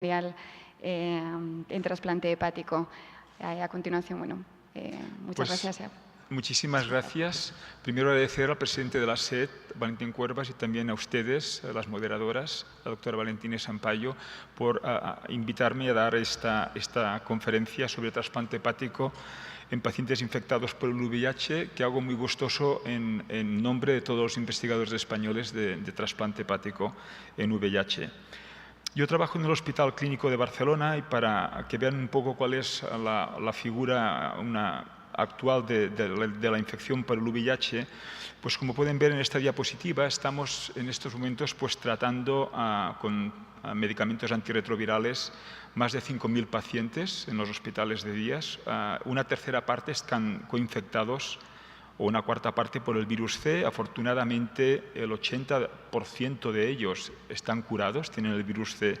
en trasplante hepático. A continuación, muchas gracias. Muchísimas gracias. Primero agradecer al presidente de la SED, Valentín Cuervas, y también a ustedes, a las moderadoras, la doctora Valentina Sampayo, por invitarme a dar esta conferencia sobre trasplante hepático en pacientes infectados por el VIH, que hago muy gustoso en nombre de todos los investigadores españoles de trasplante hepático en VIH. Yo trabajo en el Hospital Clínico de Barcelona y para que vean un poco cuál es la figura actual de la infección por el VIH, pues como pueden ver en esta diapositiva, estamos en estos momentos tratando con medicamentos antirretrovirales más de 5.000 pacientes en los hospitales de días. Una tercera parte están coinfectados o una cuarta parte por el virus C. Afortunadamente, el 80% de ellos están curados, tienen el virus C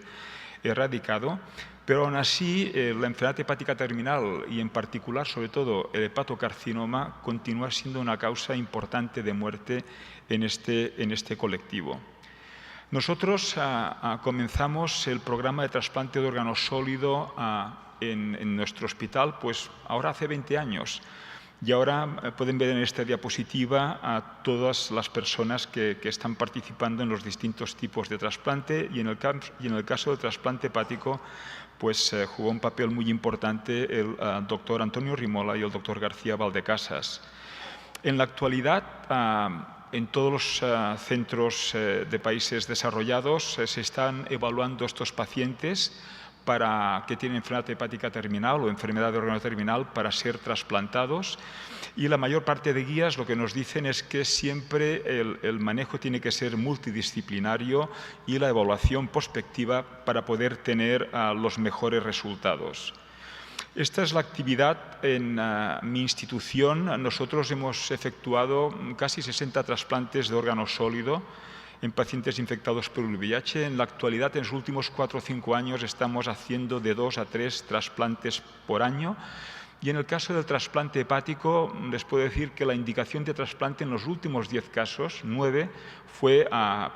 erradicado, pero aún así la enfermedad hepática terminal y en particular, sobre todo, el hepatocarcinoma continúa siendo una causa importante de muerte en este colectivo. Nosotros comenzamos el programa de trasplante de órgano sólido en nuestro hospital, pues ahora hace 20 años. Y ahora pueden ver en esta diapositiva a todas las personas que están participando en los distintos tipos de trasplante y en el caso del trasplante hepático pues jugó un papel muy importante el doctor Antonio Rimola y el doctor García Valdecasas. En la actualidad, en todos los centros de países desarrollados se están evaluando estos pacientes que tienen enfermedad hepática terminal o enfermedad de órgano terminal para ser trasplantados, y la mayor parte de guías lo que nos dicen es que siempre el manejo tiene que ser multidisciplinario y la evaluación prospectiva para poder tener los mejores resultados. Esta es la actividad en mi institución. Nosotros hemos efectuado casi 60 trasplantes de órgano sólido en pacientes infectados por el VIH. En la actualidad, en los últimos 4 o 5 años, estamos haciendo de 2 a 3 trasplantes por año. Y en el caso del trasplante hepático, les puedo decir que la indicación de trasplante en los últimos 10 casos, 9, fue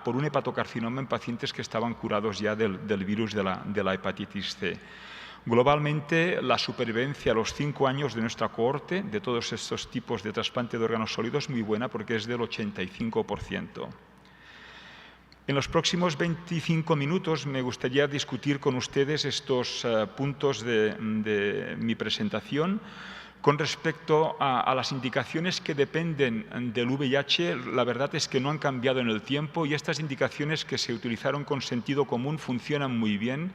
por un hepatocarcinoma en pacientes que estaban curados ya del virus de la hepatitis C. Globalmente, la supervivencia a los 5 años de nuestra cohorte de todos estos tipos de trasplante de órganos sólidos es muy buena porque es del 85%. En los próximos 25 minutos me gustaría discutir con ustedes estos puntos de mi presentación. Con respecto a las indicaciones que dependen del VIH, la verdad es que no han cambiado en el tiempo y estas indicaciones que se utilizaron con sentido común funcionan muy bien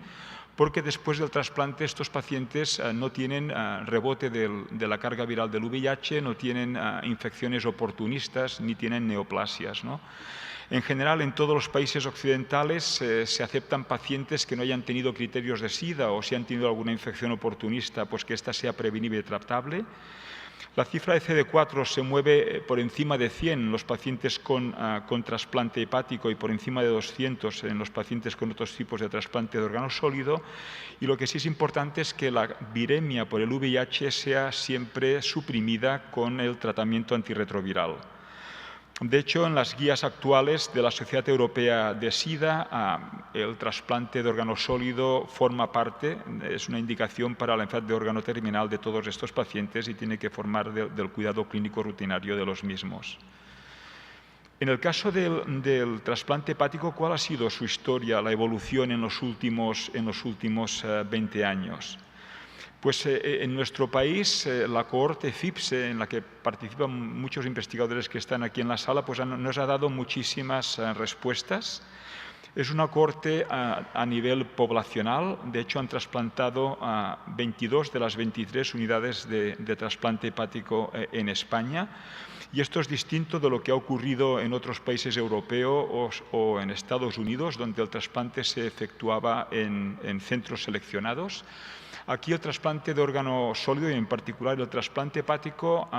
porque después del trasplante estos pacientes no tienen rebote de la carga viral del VIH, no tienen infecciones oportunistas ni tienen neoplasias, ¿no? En general, en todos los países occidentales se aceptan pacientes que no hayan tenido criterios de SIDA o si han tenido alguna infección oportunista, pues que ésta sea prevenible y tratable. La cifra de CD4 se mueve por encima de 100 en los pacientes con trasplante hepático y por encima de 200 en los pacientes con otros tipos de trasplante de órgano sólido. Y lo que sí es importante es que la viremia por el VIH sea siempre suprimida con el tratamiento antirretroviral. De hecho, en las guías actuales de la Sociedad Europea de SIDA, el trasplante de órgano sólido forma parte, es una indicación para la enfermedad de órgano terminal de todos estos pacientes y tiene que formar del cuidado clínico rutinario de los mismos. En el caso del trasplante hepático, ¿cuál ha sido su historia, la evolución en los últimos 20 años? Pues en nuestro país, la cohorte FIPSE, en la que participan muchos investigadores que están aquí en la sala, pues nos ha dado muchísimas respuestas. Es una cohorte a nivel poblacional. De hecho, han trasplantado 22 de las 23 unidades de trasplante hepático en España. Y esto es distinto de lo que ha ocurrido en otros países europeos o en Estados Unidos, donde el trasplante se efectuaba en centros seleccionados. Aquí el trasplante de órgano sólido y en particular el trasplante hepático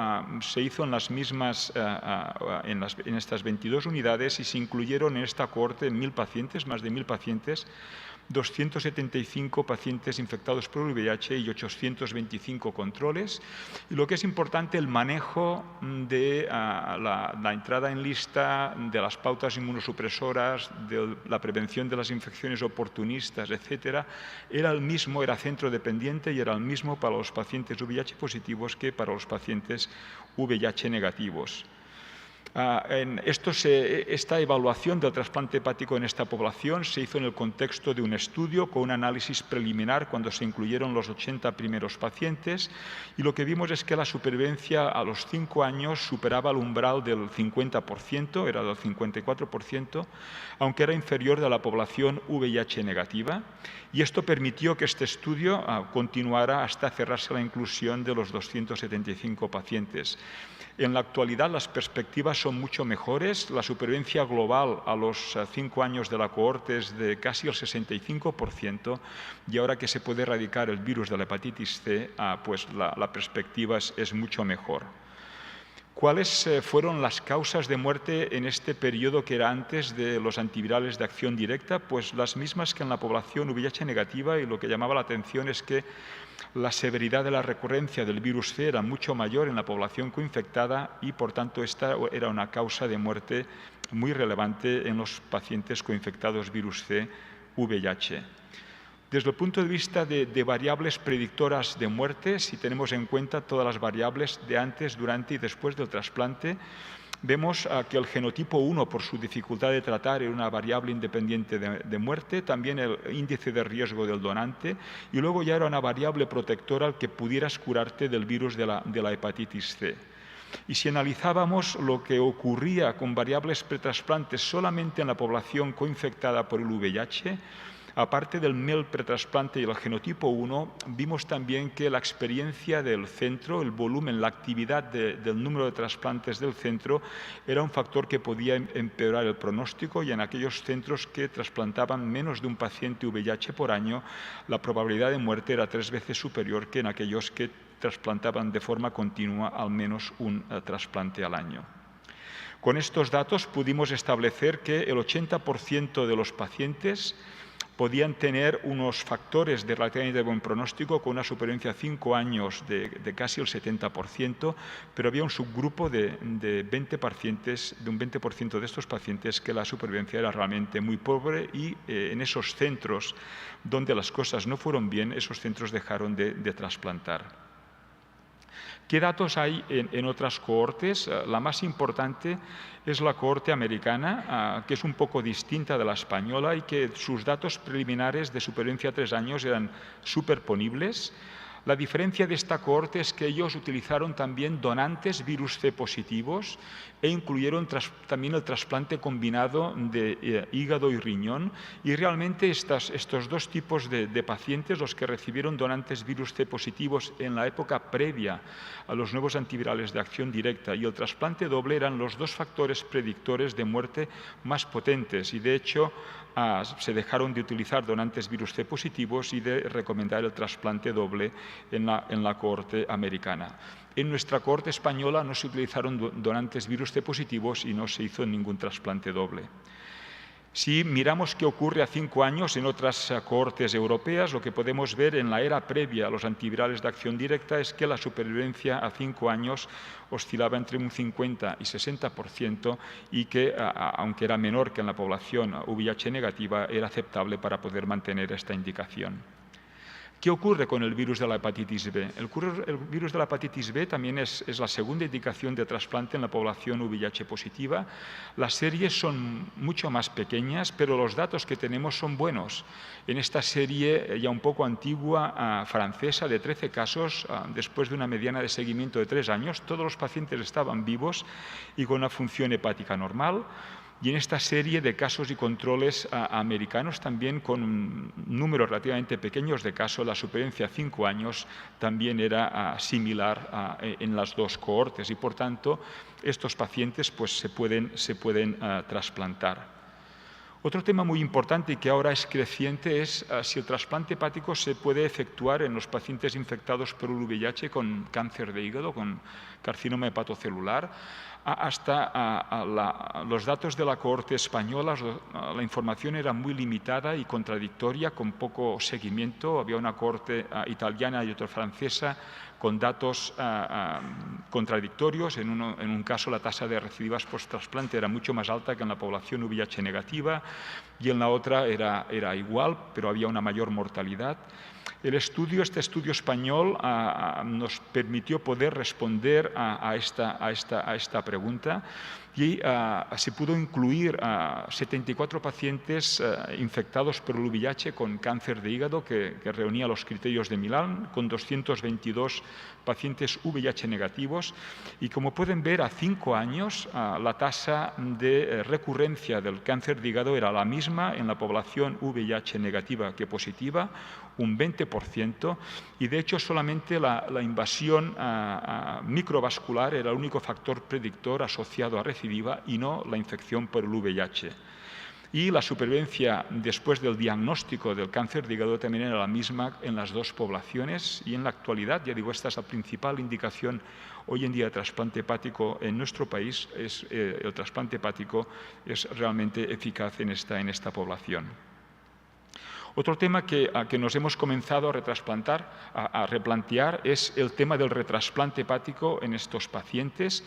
se hizo en las mismas, en estas 22 unidades y se incluyeron en esta cohorte 1.000 pacientes, más de 1.000 pacientes, 275 pacientes infectados por el VIH y 825 controles. Y lo que es importante, el manejo de la entrada en lista, de las pautas inmunosupresoras, de la prevención de las infecciones oportunistas, etcétera, era el mismo, era centro dependiente y era el mismo para los pacientes VIH positivos que para los pacientes VIH negativos. Esta evaluación del trasplante hepático en esta población se hizo en el contexto de un estudio con un análisis preliminar cuando se incluyeron los 80 primeros pacientes, y lo que vimos es que la supervivencia a los 5 años superaba el umbral del 50%, era del 54%, aunque era inferior de la población VIH negativa, y esto permitió que este estudio continuara hasta cerrarse la inclusión de los 275 pacientes. En la actualidad las perspectivas son mucho mejores. La supervivencia global a los 5 años de la cohorte es de casi el 65%, y ahora que se puede erradicar el virus de la hepatitis C, pues la perspectiva es mucho mejor. ¿Cuáles fueron las causas de muerte en este periodo que era antes de los antivirales de acción directa? Pues las mismas que en la población VIH negativa, y lo que llamaba la atención es que la severidad de la recurrencia del virus C era mucho mayor en la población coinfectada y, por tanto, esta era una causa de muerte muy relevante en los pacientes coinfectados virus C VIH. Desde el punto de vista de variables predictoras de muerte, si tenemos en cuenta todas las variables de antes, durante y después del trasplante, vemos que el genotipo 1, por su dificultad de tratar, era una variable independiente de muerte, también el índice de riesgo del donante, y luego ya era una variable protectora al que pudieras curarte del virus de la hepatitis C. Y si analizábamos lo que ocurría con variables pretrasplantes solamente en la población coinfectada por el VIH, aparte del MEL pretrasplante y el genotipo 1, vimos también que la experiencia del centro, el volumen, la actividad del número de trasplantes del centro era un factor que podía empeorar el pronóstico, y en aquellos centros que trasplantaban menos de un paciente VIH por año, la probabilidad de muerte era 3 veces superior que en aquellos que trasplantaban de forma continua al menos un trasplante al año. Con estos datos pudimos establecer que el 80% de los pacientes podían tener unos factores de relativamente buen pronóstico con una supervivencia a 5 años de casi el 70%, pero había un subgrupo de 20 pacientes, de un 20% de estos pacientes que la supervivencia era realmente muy pobre, y en esos centros donde las cosas no fueron bien, esos centros dejaron de trasplantar. ¿Qué datos hay en otras cohortes? La más importante es la cohorte americana, que es un poco distinta de la española y que sus datos preliminares de supervivencia a 3 años eran superponibles. La diferencia de esta cohorte es que ellos utilizaron también donantes virus C positivos e incluyeron también el trasplante combinado de hígado y riñón, y realmente estos dos tipos de pacientes, los que recibieron donantes virus C positivos en la época previa a los nuevos antivirales de acción directa y el trasplante doble, eran los dos factores predictores de muerte más potentes, y de hecho se dejaron de utilizar donantes virus C positivos y de recomendar el trasplante doble en la cohorte americana. En nuestra cohorte española no se utilizaron donantes virus C positivos y no se hizo ningún trasplante doble. Si miramos qué ocurre a 5 años en otras cohortes europeas, lo que podemos ver en la era previa a los antivirales de acción directa es que la supervivencia a 5 años oscilaba entre un 50 y 60%, y que, aunque era menor que en la población VIH negativa, era aceptable para poder mantener esta indicación. ¿Qué ocurre con el virus de la hepatitis B? El virus de la hepatitis B también es la segunda indicación de trasplante en la población VIH positiva. Las series son mucho más pequeñas, pero los datos que tenemos son buenos. En esta serie ya un poco antigua, francesa, de 13 casos, después de una mediana de seguimiento de 3 años, todos los pacientes estaban vivos y con una función hepática normal. Y en esta serie de casos y controles americanos, también con números relativamente pequeños de casos, la supervivencia a 5 años también era similar en las dos cohortes, y por tanto estos pacientes pues, se pueden trasplantar. Otro tema muy importante y que ahora es creciente es si el trasplante hepático se puede efectuar en los pacientes infectados por VIH con cáncer de hígado, con carcinoma hepatocelular. hasta los datos de la cohorte española, la información era muy limitada y contradictoria, con poco seguimiento. Había una cohorte italiana y otra francesa con datos contradictorios. En un caso la tasa de recidivas post-trasplante era mucho más alta que en la población VIH negativa y en la otra era igual, pero había una mayor mortalidad. Este estudio español nos permitió poder responder a esta pregunta y se pudo incluir a 74 pacientes infectados por el VIH con cáncer de hígado que reunía los criterios de Milán, con 222 pacientes VIH negativos. Y como pueden ver, a 5 años la tasa de recurrencia del cáncer de hígado era la misma en la población VIH negativa que positiva, un 20%, y de hecho solamente la invasión microvascular era el único factor predictor asociado a recidiva y no la infección por el VIH. Y la supervivencia después del diagnóstico del cáncer de hígado también era la misma en las dos poblaciones, y en la actualidad, ya digo, esta es la principal indicación hoy en día de trasplante hepático en nuestro país. El trasplante hepático es realmente eficaz en esta población. Otro tema que nos hemos comenzado a replantear es el tema del retrasplante hepático en estos pacientes.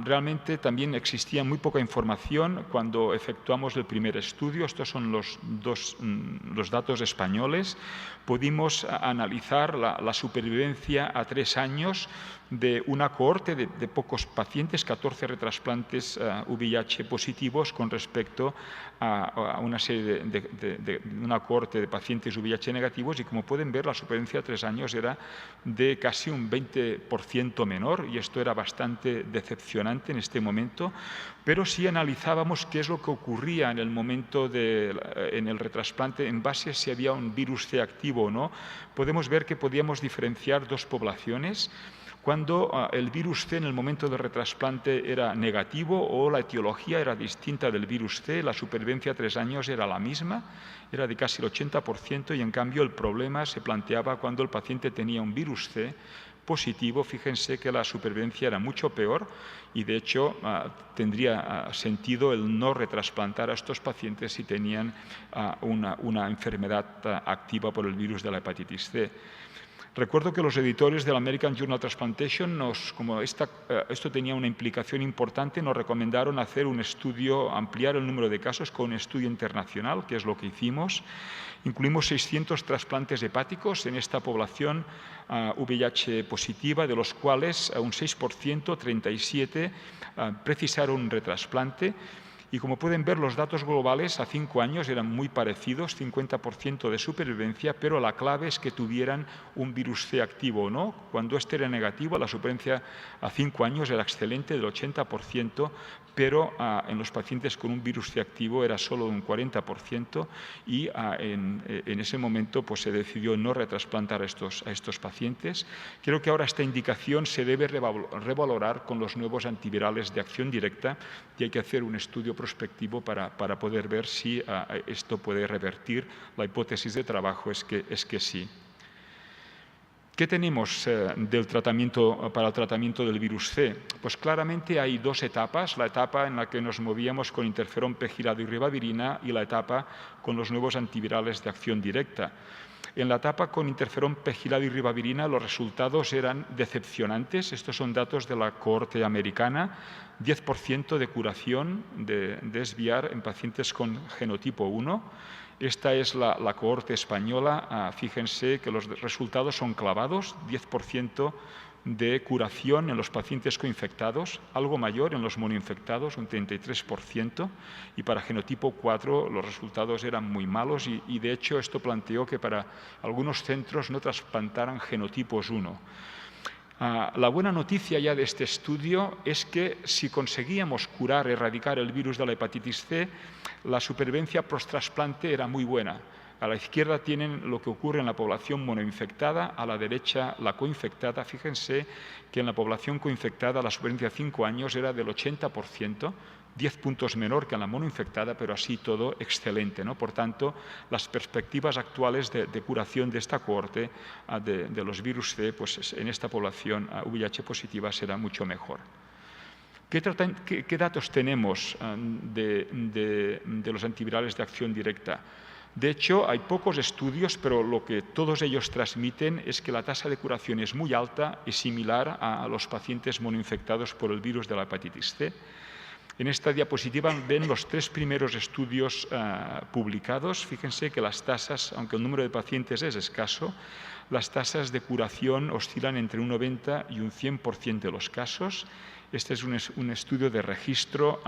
Realmente también existía muy poca información cuando efectuamos el primer estudio. Estos son los datos españoles. Pudimos analizar la supervivencia a 3 años de una cohorte de pocos pacientes, 14 retrasplantes VIH positivos, con respecto a una serie de una cohorte de pacientes VIH negativos, y como pueden ver, la supervivencia a 3 años era de casi un 20% menor, y esto era bastante decepcionante en este momento. Pero si analizábamos qué es lo que ocurría en el momento en el retrasplante, en base a si había un virus C activo o no, podemos ver que podíamos diferenciar dos poblaciones. Cuando el virus C en el momento del retrasplante era negativo o la etiología era distinta del virus C, la supervivencia a 3 años era la misma, era de casi el 80%, y en cambio el problema se planteaba cuando el paciente tenía un virus C positivo. Fíjense que la supervivencia era mucho peor, y de hecho tendría sentido el no retrasplantar a estos pacientes si tenían una enfermedad activa por el virus de la hepatitis C. Recuerdo que los editores del American Journal of Transplantation, como esto tenía una implicación importante, nos recomendaron hacer un estudio, ampliar el número de casos con un estudio internacional, que es lo que hicimos. Incluimos 600 trasplantes hepáticos en esta población VIH positiva, de los cuales un 6%, 37, precisaron un retrasplante. Y como pueden ver, los datos globales a 5 años eran muy parecidos, 50% de supervivencia, pero la clave es que tuvieran un virus C activo o no. Cuando este era negativo, la supervivencia a 5 años era excelente, del 80%, pero en los pacientes con un virus C activo era solo un 40%, y en ese momento pues, se decidió no retrasplantar a estos pacientes. Creo que ahora esta indicación se debe revalorar con los nuevos antivirales de acción directa, y hay que hacer un estudio prospectivo para poder ver si esto puede revertir. La hipótesis de trabajo es que sí. ¿Qué tenemos para el tratamiento del virus C? Pues claramente hay dos etapas: la etapa en la que nos movíamos con interferón pegilado y ribavirina, y la etapa con los nuevos antivirales de acción directa. En la etapa con interferón pegilado y ribavirina los resultados eran decepcionantes. Estos son datos de la cohorte americana: 10% de curación de SVR en pacientes con genotipo 1. Esta es la cohorte española. Fíjense que los resultados son clavados: 10% de curación en los pacientes coinfectados, algo mayor en los monoinfectados, un 33%, y para genotipo 4 los resultados eran muy malos, y de hecho esto planteó que para algunos centros no trasplantaran genotipos 1. La buena noticia ya de este estudio es que si conseguíamos curar, erradicar el virus de la hepatitis C, la supervivencia post-trasplante era muy buena. A la izquierda tienen lo que ocurre en la población monoinfectada, a la derecha la coinfectada. Fíjense que en la población coinfectada la supervivencia a 5 años era del 80%, 10 puntos menor que en la monoinfectada, pero así todo excelente, ¿no? Por tanto, las perspectivas actuales de curación de esta cohorte de los virus C, pues en esta población VIH positiva será mucho mejor. ¿Qué datos tenemos de los antivirales de acción directa? De hecho, hay pocos estudios, pero lo que todos ellos transmiten es que la tasa de curación es muy alta y similar a los pacientes monoinfectados por el virus de la hepatitis C. En esta diapositiva ven los 3 primeros estudios publicados. Fíjense que las tasas, aunque el número de pacientes es escaso, las tasas de curación oscilan entre un 90 y un 100% de los casos. Este es un estudio de registro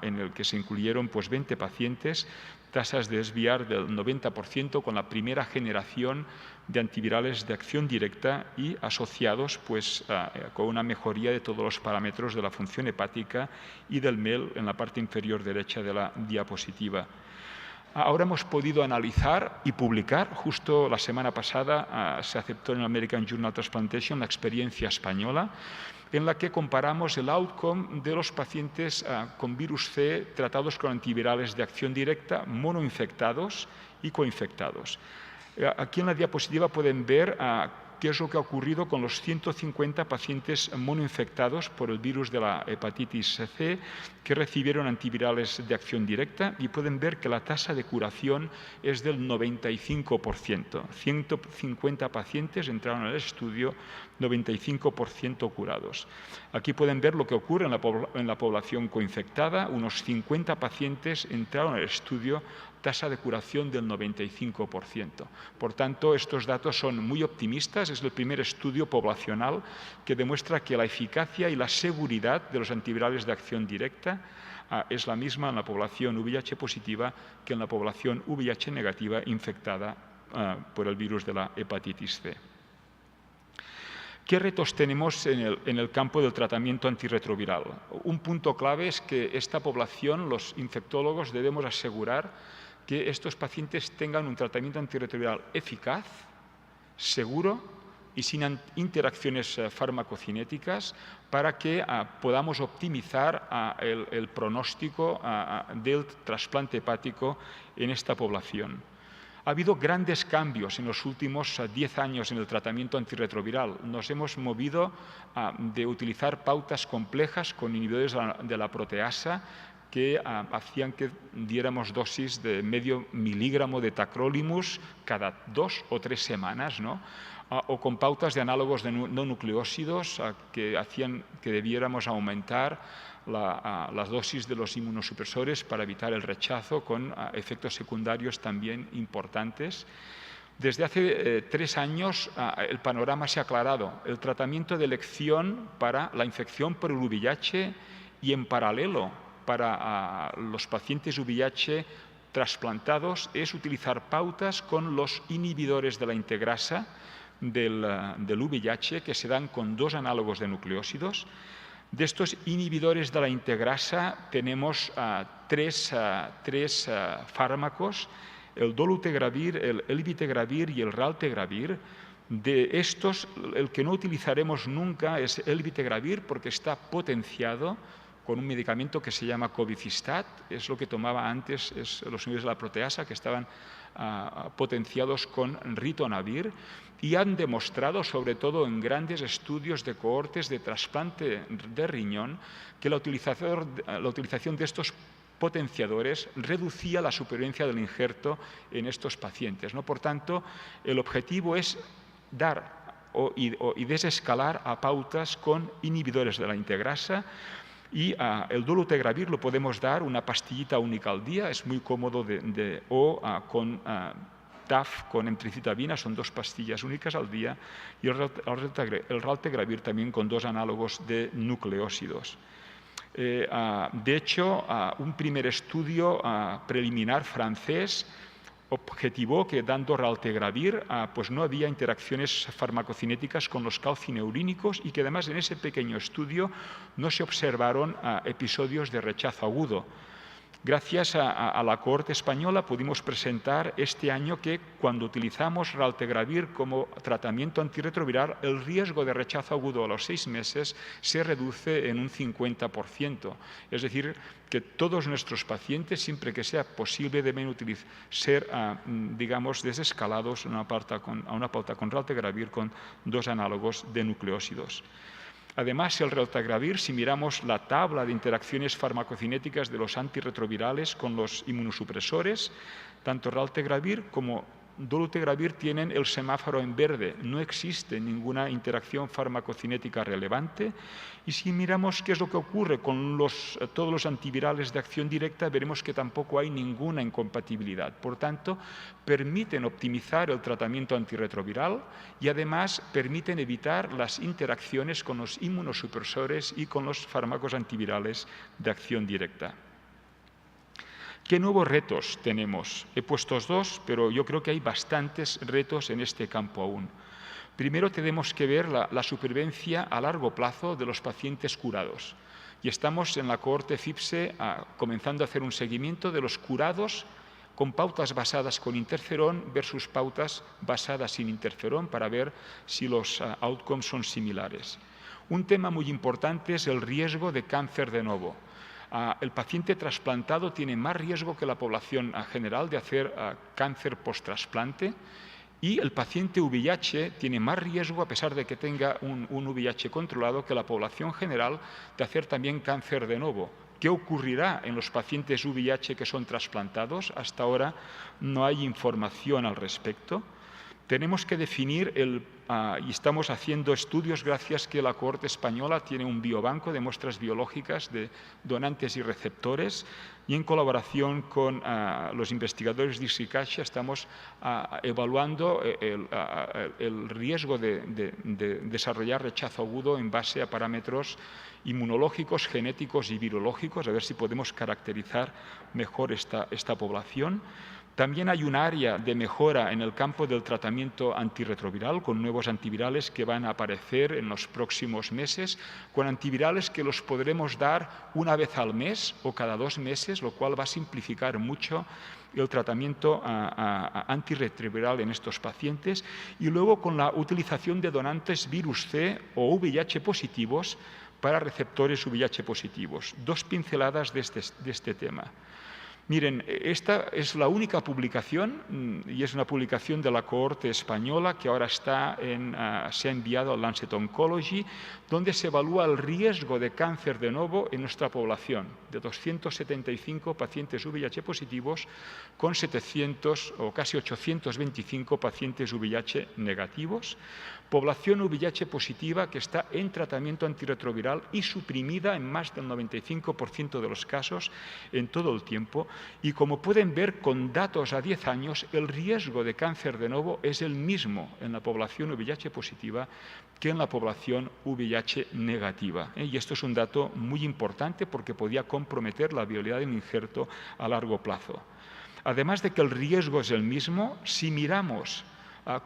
en el que se incluyeron 20 pacientes, tasas de desviar del 90% con la primera generación de antivirales de acción directa y asociados con una mejoría de todos los parámetros de la función hepática y del MEL en la parte inferior derecha de la diapositiva. Ahora hemos podido analizar y publicar, justo la semana pasada se aceptó en el American Journal of Transplantation la experiencia española, en la que comparamos el outcome de los pacientes con virus C tratados con antivirales de acción directa, monoinfectados y coinfectados. Aquí en la diapositiva pueden ver qué es lo que ha ocurrido con los 150 pacientes monoinfectados por el virus de la hepatitis C que recibieron antivirales de acción directa y pueden ver que la tasa de curación es del 95%. 150 pacientes entraron al estudio, 95% curados. Aquí pueden ver lo que ocurre en la población coinfectada. Unos 50 pacientes entraron al estudio, tasa de curación del 95%. Por tanto, estos datos son muy optimistas. Es el primer estudio poblacional que demuestra que la eficacia y la seguridad de los antivirales de acción directa es la misma en la población VIH positiva que en la población VIH negativa infectada por el virus de la hepatitis C. ¿Qué retos tenemos en el campo del tratamiento antirretroviral? Un punto clave es que esta población, los infectólogos, debemos asegurar que estos pacientes tengan un tratamiento antirretroviral eficaz, seguro y sin interacciones farmacocinéticas para que podamos optimizar el pronóstico del trasplante hepático en esta población. Ha habido grandes cambios en los últimos 10 años en el tratamiento antirretroviral. Nos hemos movido de utilizar pautas complejas con inhibidores de la proteasa que hacían que diéramos dosis de medio miligramo de tacrolimus cada 2 o 3 semanas, ¿no? O con pautas de análogos de no nucleósidos que hacían que debiéramos aumentar las dosis de los inmunosupresores para evitar el rechazo con efectos secundarios también importantes. Desde hace 3 años el panorama se ha aclarado. El tratamiento de elección para la infección por el VIH y en paralelo para los pacientes VIH trasplantados es utilizar pautas con los inhibidores de la integrasa del VIH que se dan con 2 análogos de nucleósidos. De estos inhibidores de la integrasa tenemos 3 fármacos, el dolutegravir, el elvitegravir y el raltegravir. De estos, el que no utilizaremos nunca es el elvitegravir porque está potenciado con un medicamento que se llama cobicistat, es lo que tomaba antes los inhibidores de la proteasa que estaban potenciados con ritonavir y han demostrado, sobre todo en grandes estudios de cohortes de trasplante de riñón, que la utilización de estos potenciadores reducía la supervivencia del injerto en estos pacientes, ¿no? Por tanto, el objetivo es dar y desescalar a pautas con inhibidores de la integrasa. Y el dolutegravir lo podemos dar una pastillita única al día, es muy cómodo con TAF, con emtricitabina, son 2 pastillas únicas al día, y el raltegravir también con 2 análogos de nucleósidos. De hecho, un primer estudio preliminar francés objetivó que dando raltegravir pues no había interacciones farmacocinéticas con los calcineurínicos y que además en ese pequeño estudio no se observaron episodios de rechazo agudo. Gracias a la cohorte española pudimos presentar este año que cuando utilizamos raltegravir como tratamiento antirretroviral, el riesgo de rechazo agudo a los 6 meses se reduce en un 50%. Es decir, que todos nuestros pacientes, siempre que sea posible, deben ser, digamos, desescalados a una pauta con raltegravir con 2 análogos de nucleósidos. Además, el reltagravir, si miramos la tabla de interacciones farmacocinéticas de los antirretrovirales con los inmunosupresores, tanto reltagravir como dolutegravir tienen el semáforo en verde. No existe ninguna interacción farmacocinética relevante. Y si miramos qué es lo que ocurre con todos los antivirales de acción directa, veremos que tampoco hay ninguna incompatibilidad. Por tanto, permiten optimizar el tratamiento antirretroviral y además permiten evitar las interacciones con los inmunosupresores y con los fármacos antivirales de acción directa. ¿Qué nuevos retos tenemos? He puesto dos, pero yo creo que hay bastantes retos en este campo aún. Primero tenemos que ver la supervivencia a largo plazo de los pacientes curados. Y estamos en la cohorte FIPSE comenzando a hacer un seguimiento de los curados con pautas basadas con interferón versus pautas basadas sin interferón para ver si los outcomes son similares. Un tema muy importante es el riesgo de cáncer de nuevo. El paciente trasplantado tiene más riesgo que la población general de hacer cáncer post-trasplante y el paciente VIH tiene más riesgo, a pesar de que tenga un VIH controlado, que la población general de hacer también cáncer de nuevo. ¿Qué ocurrirá en los pacientes VIH que son trasplantados? Hasta ahora no hay información al respecto. Tenemos que definir y estamos haciendo estudios gracias que la cohorte española tiene un biobanco de muestras biológicas de donantes y receptores y en colaboración con los investigadores de ISICASHA estamos evaluando el riesgo de desarrollar rechazo agudo en base a parámetros inmunológicos, genéticos y virológicos, a ver si podemos caracterizar mejor esta población. También hay un área de mejora en el campo del tratamiento antirretroviral con nuevos antivirales que van a aparecer en los próximos meses, con antivirales que los podremos dar una vez al mes o cada 2 meses, lo cual va a simplificar mucho el tratamiento antirretroviral en estos pacientes. Y luego con la utilización de donantes virus C o VIH positivos para receptores VIH positivos. 2 pinceladas de este tema. Miren, esta es la única publicación, y es una publicación de la cohorte española que ahora se ha enviado al Lancet Oncology, donde se evalúa el riesgo de cáncer de nuevo en nuestra población, de 275 pacientes VIH positivos con 700 o casi 825 pacientes VIH negativos. Población VIH positiva que está en tratamiento antirretroviral y suprimida en más del 95% de los casos en todo el tiempo. Y como pueden ver con datos a 10 años, el riesgo de cáncer de nuevo es el mismo en la población VIH positiva que en la población VIH negativa. Y esto es un dato muy importante porque podía comprometer la viabilidad del injerto a largo plazo. Además de que el riesgo es el mismo, si miramos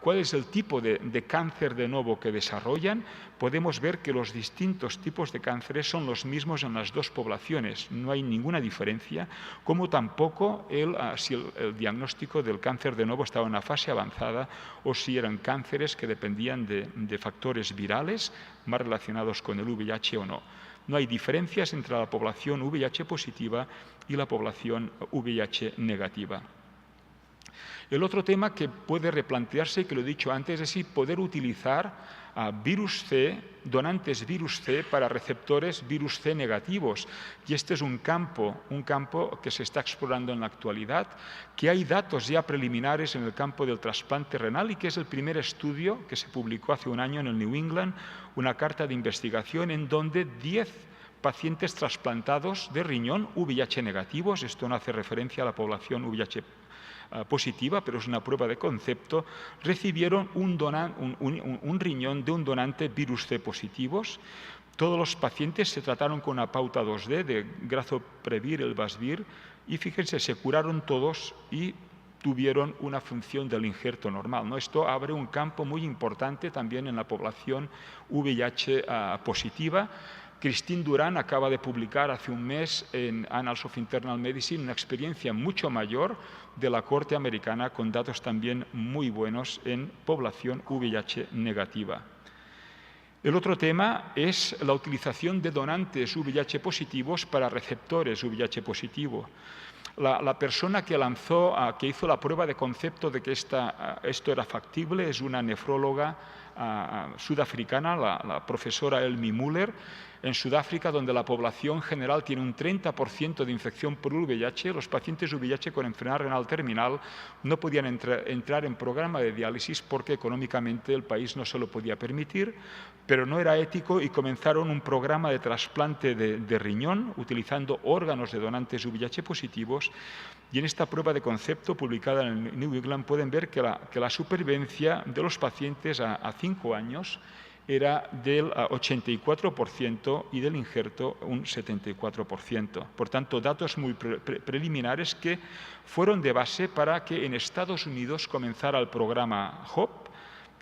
cuál es el tipo de cáncer de nuevo que desarrollan, podemos ver que los distintos tipos de cánceres son los mismos en las dos poblaciones. No hay ninguna diferencia, como tampoco si el diagnóstico del cáncer de nuevo estaba en una fase avanzada o si eran cánceres que dependían de factores virales más relacionados con el VIH o no. No hay diferencias entre la población VIH positiva y la población VIH negativa. El otro tema que puede replantearse, que lo he dicho antes, es si poder utilizar virus C, donantes virus C para receptores virus C negativos. Y este es un campo que se está explorando en la actualidad, que hay datos ya preliminares en el campo del trasplante renal y que es el primer estudio que se publicó hace un año en el New England, una carta de investigación en donde 10 pacientes trasplantados de riñón VIH negativos, esto no hace referencia a la población VIH positiva, pero es una prueba de concepto, recibieron un riñón de un donante virus C positivos. Todos los pacientes se trataron con una pauta 2D de grazoprevir, elbasvir, y fíjense, se curaron todos y tuvieron una función del injerto normal, ¿no? Esto abre un campo muy importante también en la población VIH positiva. Christine Durán acaba de publicar hace un mes en Annals of Internal Medicine una experiencia mucho mayor de la cohorte americana con datos también muy buenos en población VIH negativa. El otro tema es la utilización de donantes VIH positivos para receptores VIH positivo. La persona que lanzó, que hizo la prueba de concepto de que esto era factible es una nefróloga sudafricana, la profesora Elmi Müller, en Sudáfrica, donde la población general tiene un 30% de infección por VIH. Los pacientes VIH con enfermedad renal terminal no podían entrar en programa de diálisis porque económicamente el país no se lo podía permitir, pero no era ético y comenzaron un programa de trasplante de riñón utilizando órganos de donantes VIH positivos. Y en esta prueba de concepto publicada en el New England pueden ver que la supervivencia de los pacientes a 5 años era del 84% y del injerto un 74%. Por tanto, datos muy preliminares que fueron de base para que en Estados Unidos comenzara el programa HOPE,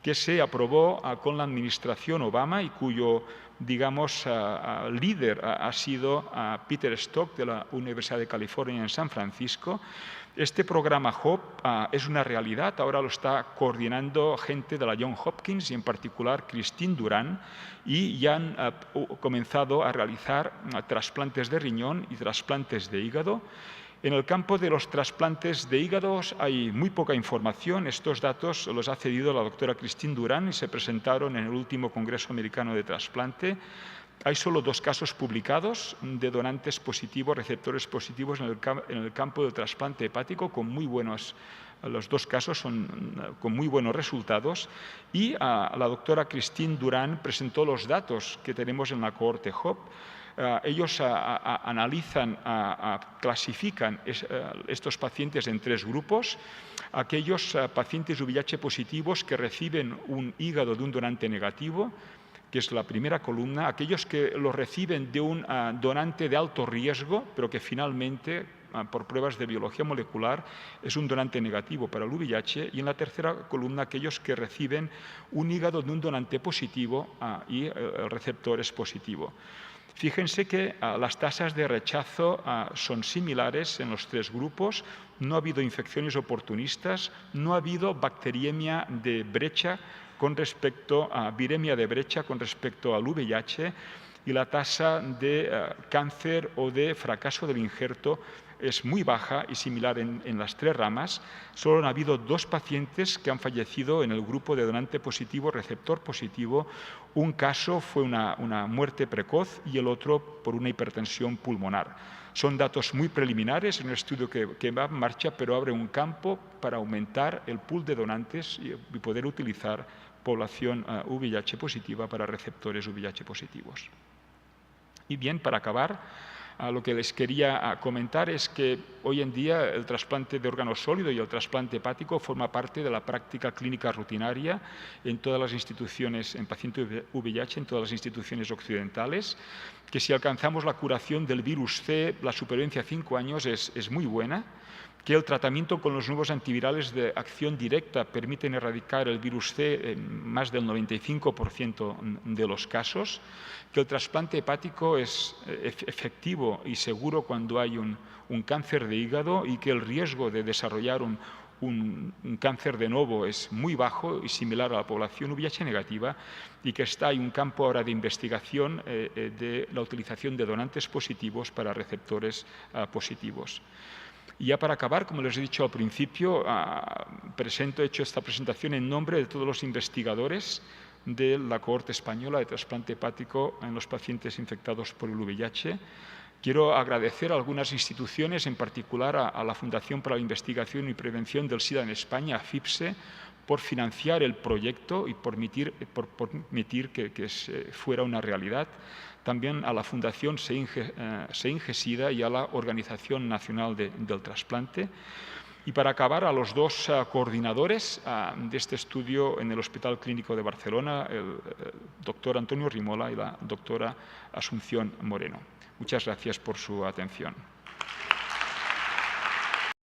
que se aprobó con la administración Obama y cuyo, digamos, líder ha sido Peter Stock de la Universidad de California en San Francisco. Este programa HOPE es una realidad, ahora lo está coordinando gente de la Johns Hopkins y en particular Christine Durán, y ya han comenzado a realizar trasplantes de riñón y trasplantes de hígado. En el campo de los trasplantes de hígados hay muy poca información. Estos datos los ha cedido la doctora Christine Durán y se presentaron en el último Congreso Americano de Trasplante. Hay solo 2 casos publicados de donantes positivos, receptores positivos en el campo del trasplante hepático, con los 2 casos son con muy buenos resultados. Y la doctora Christine Durán presentó los datos que tenemos en la cohorte HOPE. Ellos analizan, clasifican estos pacientes en 3 grupos. Aquellos pacientes VIH positivos que reciben un hígado de un donante negativo, que es la primera columna, aquellos que lo reciben de un donante de alto riesgo, pero que finalmente, por pruebas de biología molecular, es un donante negativo para el VIH, y en la tercera columna aquellos que reciben un hígado de un donante positivo y el receptor es positivo. Fíjense que las tasas de rechazo son similares en los 3 grupos, no ha habido infecciones oportunistas, no ha habido bacteriemia de brecha con respecto a viremia de brecha con respecto al VIH, y la tasa de cáncer o de fracaso del injerto es muy baja y similar en las 3 ramas. Solo han habido 2 pacientes que han fallecido en el grupo de donante positivo, receptor positivo. Un caso fue una muerte precoz y el otro por una hipertensión pulmonar. Son datos muy preliminares en un estudio que va en marcha, pero abre un campo para aumentar el pool de donantes y poder utilizar población VIH positiva para receptores VIH positivos. Y bien, para acabar, lo que les quería comentar es que hoy en día el trasplante de órgano sólido y el trasplante hepático forma parte de la práctica clínica rutinaria en todas las instituciones, en pacientes VIH, en todas las instituciones occidentales, que si alcanzamos la curación del virus C, la supervivencia a 5 años es muy buena, que el tratamiento con los nuevos antivirales de acción directa permiten erradicar el virus C en más del 95% de los casos, que el trasplante hepático es efectivo y seguro cuando hay un cáncer de hígado y que el riesgo de desarrollar un cáncer de nuevo es muy bajo y similar a la población VIH negativa, y que hay un campo ahora de investigación de la utilización de donantes positivos para receptores positivos. Y ya para acabar, como les he dicho al principio, he hecho esta presentación en nombre de todos los investigadores de la cohorte española de trasplante hepático en los pacientes infectados por el VIH. Quiero agradecer a algunas instituciones, en particular a la Fundación para la Investigación y Prevención del SIDA en España, FIPSE, por financiar el proyecto y por permitir que fuera una realidad. También a la Fundación SEINGE-SIDA y a la Organización Nacional del Trasplante. Y para acabar, a los 2 coordinadores de este estudio en el Hospital Clínico de Barcelona, el doctor Antonio Rimola y la doctora Asunción Moreno. Muchas gracias por su atención.